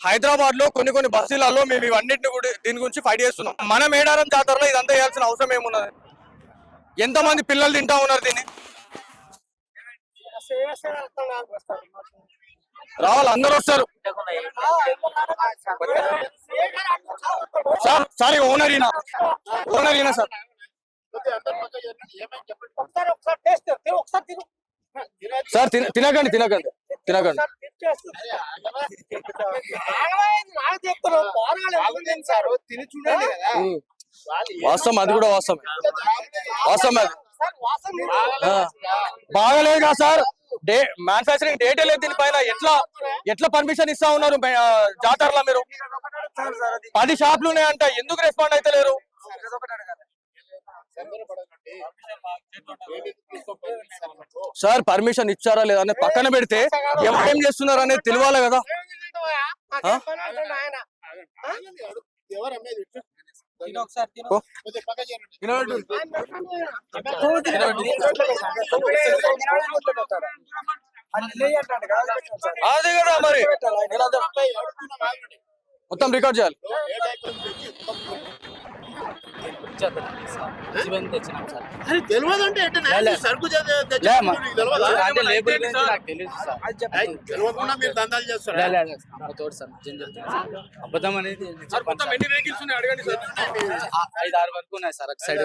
హైదరాబాద్ లో కొన్ని బస్సులలో మేము ఇవన్నిటిని కూడా దీని గురించి ఫైట్ చేస్తున్నాం. మన మేడారం జాతరలో ఇదంతా చేయాల్సిన అవసరం ఏమున్నది? ఎంతమంది పిల్లలు తింటా ఉన్నారు దీన్ని? రావాలి, అందరూ వస్తారు. సార్ ఓనర్ ఈయన సార్. సార్ తినకండి. వాస్తవం, అది కూడా వాస్తవం అది బాగలేదు కదా సార్. మ్యానుఫాక్చరింగ్ డేటే లేదు దీనిపైన. ఎట్లా పర్మిషన్ ఇస్తా ఉన్నారు జాతరలో? మీరు 10 షాపులు ఉన్నాయంట, ఎందుకు రెస్పాండ్ అయితే లేరు? సార్ పర్మిషన్ ఇచ్చారా లేదా అనేది పక్కన పెడితే ఏం చేస్తున్నారు అనేది తెలియాలి కదా. అదే కదా మరి, మొత్తం రికార్డ్ చేయాలి. తెలియదు అంటే సరుకు తెలియకుండా మీరు దందాలు చేస్తారు. అబద్ధం అనేది 5-6 వరకు ఉన్నాయి సార్. ఒక సైడ్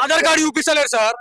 ఆధార్ కార్డు చూపిస్తలేరు సార్.